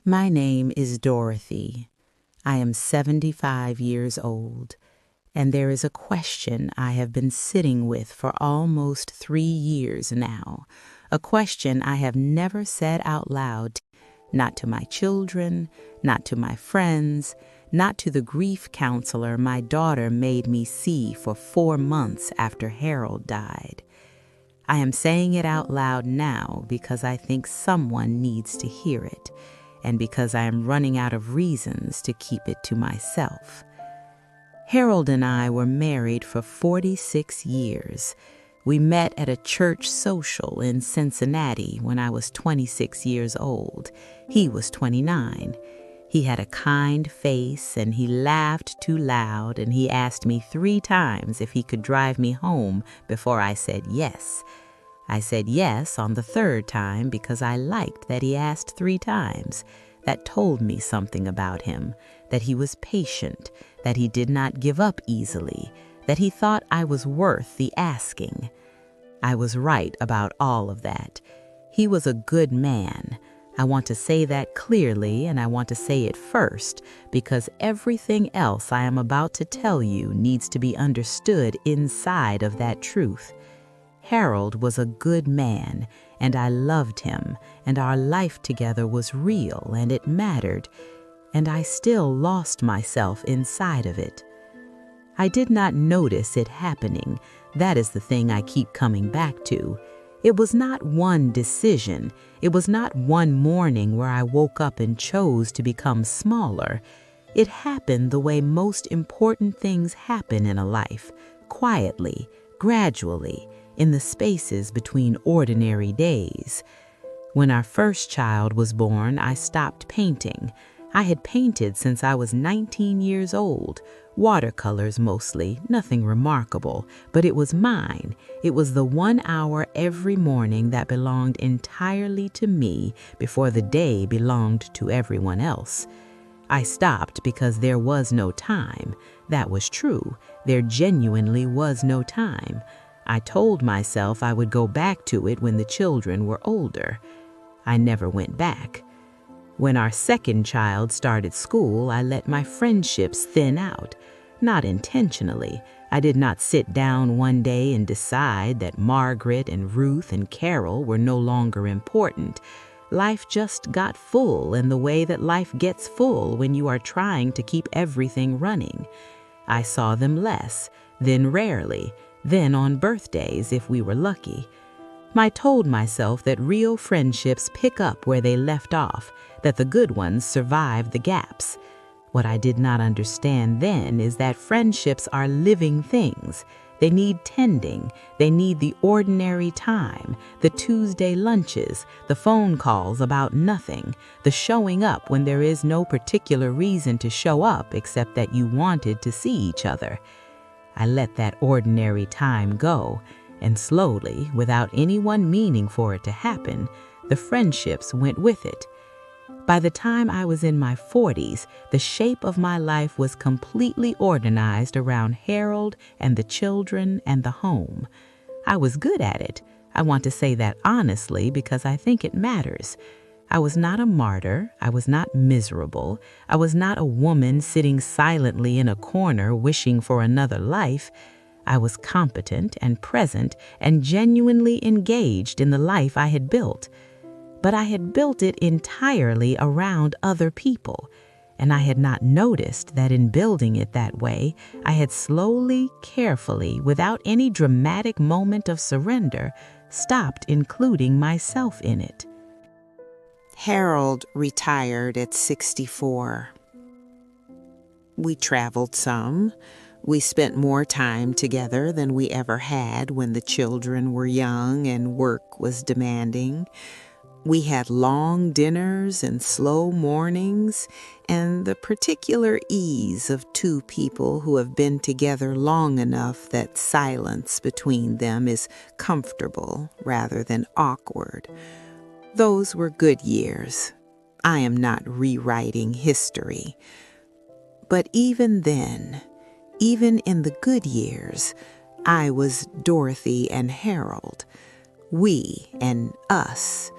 My name is Dorothy. I am 75 years old, and there is a question I have been sitting with for almost 3 years now, a question I have never said out loud, not to my children, not to my friends, not to the grief counselor my daughter made me see for 4 months after Harold died. I am saying it out loud now because I think someone needs to hear it, and because I am running out of reasons to keep it to myself. Harold and I were married for 46 years. We met at a church social in Cincinnati when I was 26 years old. He was 29. He had a kind face, and he laughed too loud, and he asked me 3 times if he could drive me home before I said yes. I said yes on the 3rd time because I liked that he asked 3 times. That told me something about him, that he was patient, that he did not give up easily, that he thought I was worth the asking. I was right about all of that. He was a good man. I want to say that clearly, and I want to say it first, because everything else I am about to tell you needs to be understood inside of that truth. Harold was a good man, and I loved him, and our life together was real, and it mattered, and I still lost myself inside of it. I did not notice it happening. That is the thing I keep coming back to. It was not one decision. It was not one morning where I woke up and chose to become smaller. It happened the way most important things happen in a life, quietly, gradually, in the spaces between ordinary days. When our first child was born, I stopped painting. I had painted since I was 19 years old, watercolors mostly, nothing remarkable, but it was mine. It was the 1 hour every morning that belonged entirely to me before the day belonged to everyone else. I stopped because there was no time. That was true. There genuinely was no time. I told myself I would go back to it when the children were older. I never went back. When our second child started school, I let my friendships thin out. Not intentionally. I did not sit down one day and decide that Margaret and Ruth and Carol were no longer important. Life just got full in the way that life gets full when you are trying to keep everything running. I saw them less, then rarely, then on birthdays if we were lucky. I told myself that real friendships pick up where they left off, that the good ones survive the gaps. What I did not understand then is that friendships are living things. They need tending. They need the ordinary time, the Tuesday lunches, the phone calls about nothing, the showing up when there is no particular reason to show up except that you wanted to see each other. I let that ordinary time go, and slowly, without anyone meaning for it to happen, the friendships went with it. By the time I was in my 40s, the shape of my life was completely organized around Harold and the children and the home. I was good at it. I want to say that honestly because I think it matters. I was not a martyr. I was not miserable. I was not a woman sitting silently in a corner wishing for another life. I was competent and present and genuinely engaged in the life I had built. But I had built it entirely around other people, and I had not noticed that in building it that way, I had slowly, carefully, without any dramatic moment of surrender, stopped including myself in it. Harold retired at 64. We traveled some. We spent more time together than we ever had when the children were young and work was demanding. We had long dinners and slow mornings, and the particular ease of 2 people who have been together long enough that silence between them is comfortable rather than awkward. Those were good years. I am not rewriting history. But even then, even in the good years, I was Dorothy and Harold. We and us.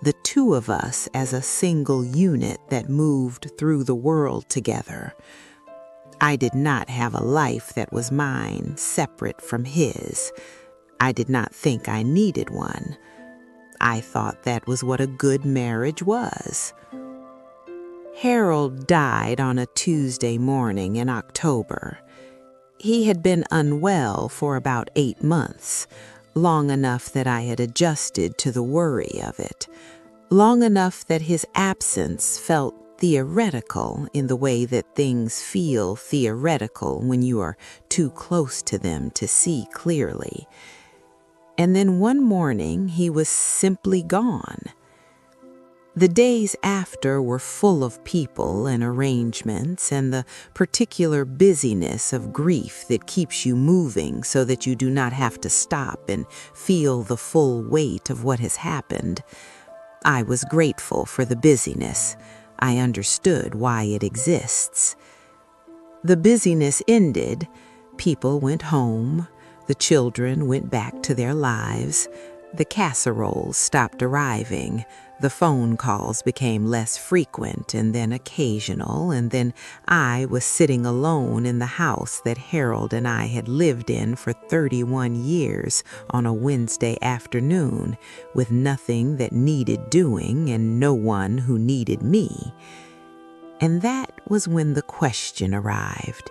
the two of us as a single unit that moved through the world together. I did not have a life that was mine, separate from his. I did not think I needed one. I thought that was what a good marriage was. Harold died on a Tuesday morning in October. He had been unwell for about 8 months, long enough that I had adjusted to the worry of it, long enough that his absence felt theoretical in the way that things feel theoretical when you are too close to them to see clearly. And then one morning he was simply gone. The days after were full of people and arrangements and the particular busyness of grief that keeps you moving so that you do not have to stop and feel the full weight of what has happened. I was grateful for the busyness. I understood why it exists. The busyness ended. People went home. The children went back to their lives. The casseroles stopped arriving. The phone calls became less frequent and then occasional, and then I was sitting alone in the house that Harold and I had lived in for 31 years on a Wednesday afternoon, with nothing that needed doing and no one who needed me. And that was when the question arrived.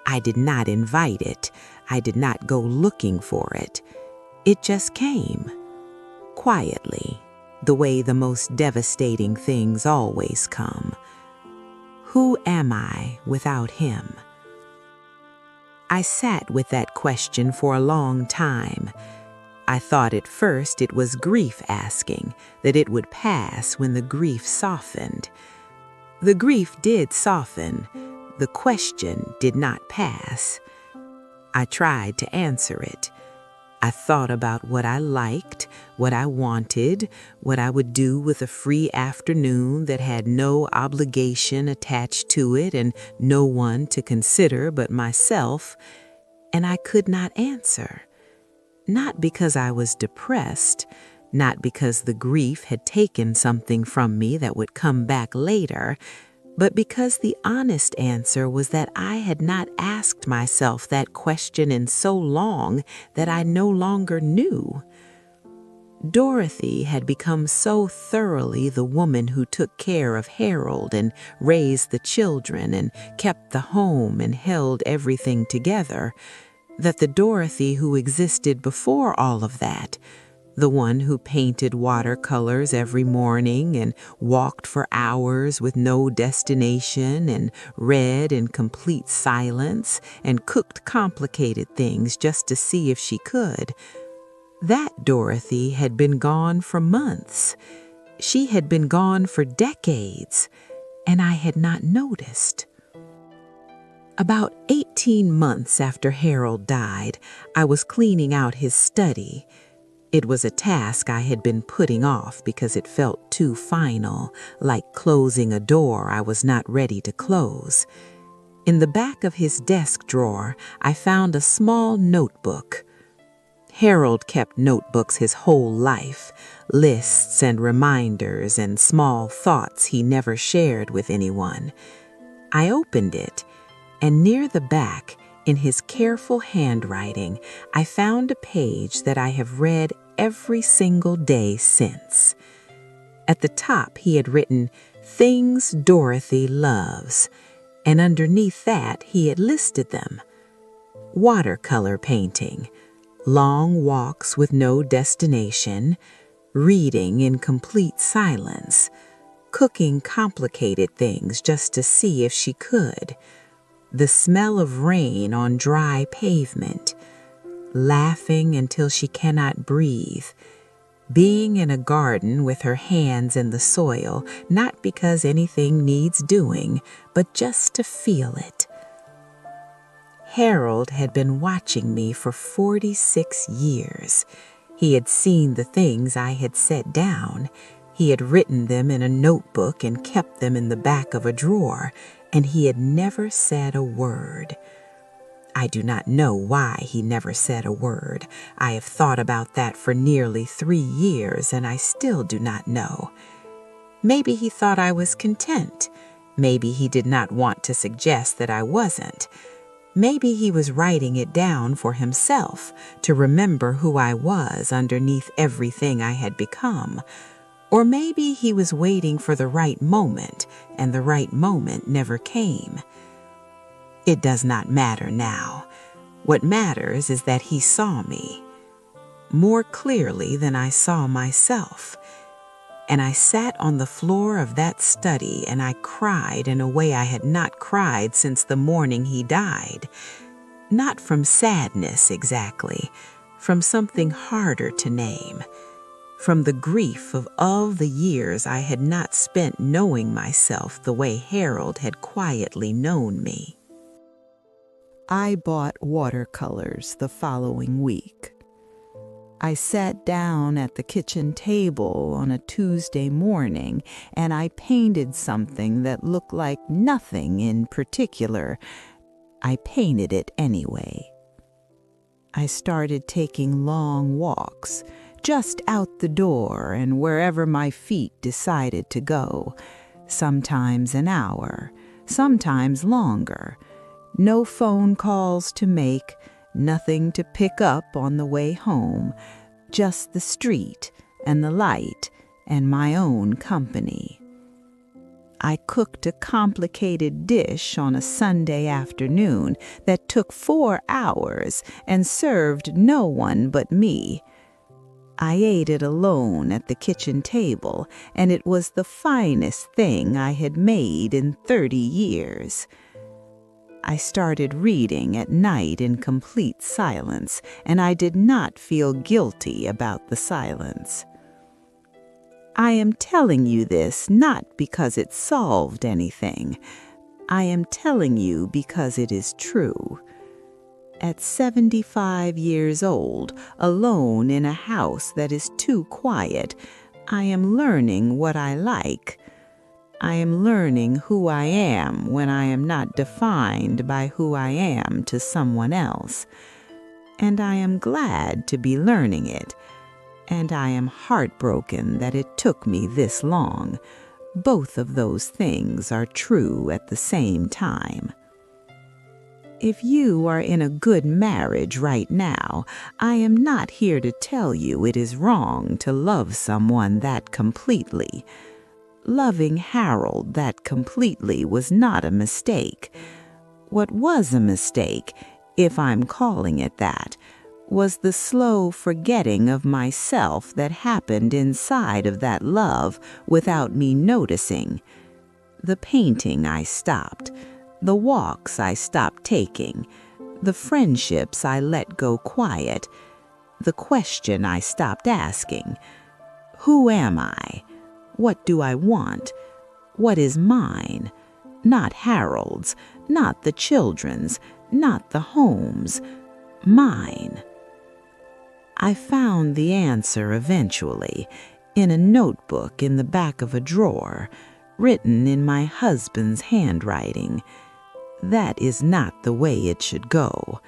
I did not invite it. I did not go looking for it. It just came, quietly, the way the most devastating things always come. Who am I without him? I sat with that question for a long time. I thought at first it was grief asking, that it would pass when the grief softened. The grief did soften. The question did not pass. I tried to answer it. I thought about what I liked, what I wanted, what I would do with a free afternoon that had no obligation attached to it and no one to consider but myself, and I could not answer. Not because I was depressed, not because the grief had taken something from me that would come back later, but because the honest answer was that I had not asked myself that question in so long that I no longer knew. Dorothy had become so thoroughly the woman who took care of Harold and raised the children and kept the home and held everything together, that the Dorothy who existed before all of that, the one who painted watercolors every morning and walked for hours with no destination and read in complete silence and cooked complicated things just to see if she could, that Dorothy had been gone for months. She had been gone for decades, and I had not noticed. About 18 months after Harold died, I was cleaning out his study. It was a task I had been putting off because it felt too final, like closing a door I was not ready to close. In the back of his desk drawer, I found a small notebook. Harold kept notebooks his whole life, lists and reminders and small thoughts he never shared with anyone. I opened it, and near the back, in his careful handwriting, I found a page that I have read every single day since. At the top, he had written, "Things Dorothy Loves," and underneath that, he had listed them. Watercolor painting, long walks with no destination, reading in complete silence, cooking complicated things just to see if she could, the smell of rain on dry pavement, laughing until she cannot breathe, being in a garden with her hands in the soil, not because anything needs doing, but just to feel it. Harold had been watching me for 46 years. He had seen the things I had set down. He had written them in a notebook and kept them in the back of a drawer, and he had never said a word. I do not know why he never said a word. I have thought about that for nearly 3 years, and I still do not know. Maybe he thought I was content. Maybe he did not want to suggest that I wasn't. Maybe he was writing it down for himself to remember who I was underneath everything I had become. Or maybe he was waiting for the right moment, and the right moment never came. It does not matter now. What matters is that he saw me more clearly than I saw myself. And I sat on the floor of that study and I cried in a way I had not cried since the morning he died. Not from sadness exactly, from something harder to name. From the grief of all the years I had not spent knowing myself the way Harold had quietly known me. I bought watercolors the following week. I sat down at the kitchen table on a Tuesday morning and I painted something that looked like nothing in particular. I painted it anyway. I started taking long walks, just out the door and wherever my feet decided to go, sometimes an hour, sometimes longer. No phone calls to make, nothing to pick up on the way home, just the street and the light and my own company. I cooked a complicated dish on a Sunday afternoon that took 4 hours and served no one but me. I ate it alone at the kitchen table, and it was the finest thing I had made in 30 years. I started reading at night in complete silence, and I did not feel guilty about the silence. I am telling you this not because it solved anything. I am telling you because it is true. At 75 years old, alone in a house that is too quiet, I am learning what I like. I am learning who I am when I am not defined by who I am to someone else. And I am glad to be learning it. And I am heartbroken that it took me this long. Both of those things are true at the same time. If you are in a good marriage right now, I am not here to tell you it is wrong to love someone that completely. Loving Harold that completely was not a mistake. What was a mistake, if I'm calling it that, was the slow forgetting of myself that happened inside of that love without me noticing. The painting I stopped, the walks I stopped taking, the friendships I let go quiet, the question I stopped asking. Who am I? What do I want? What is mine? Not Harold's, not the children's, not the home's. Mine. I found the answer eventually in a notebook in the back of a drawer, written in my husband's handwriting. That is not the way it should go.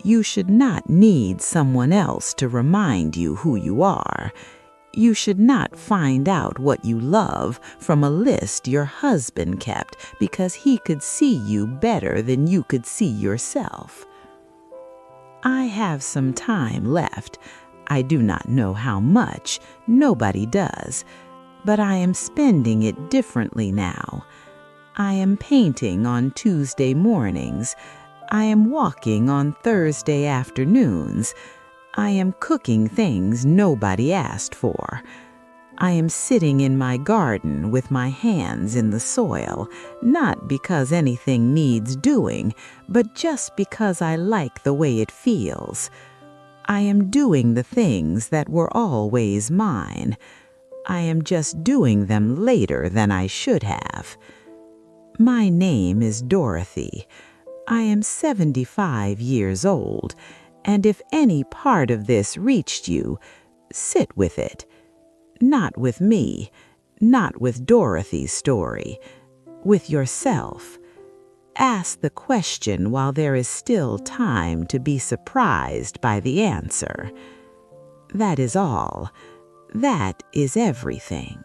You should not need someone else to remind you who you are. You should not find out what you love from a list your husband kept because he could see you better than you could see yourself. I have some time left. I do not know how much. Nobody does. But I am spending it differently now. I am painting on Tuesday mornings. I am walking on Thursday afternoons. I am cooking things nobody asked for. I am sitting in my garden with my hands in the soil, not because anything needs doing, but just because I like the way it feels. I am doing the things that were always mine. I am just doing them later than I should have. My name is Dorothy. I am 75 years old. And if any part of this reached you, sit with it. Not with me, not with Dorothy's story, with yourself. Ask the question while there is still time to be surprised by the answer. That is all. That is everything.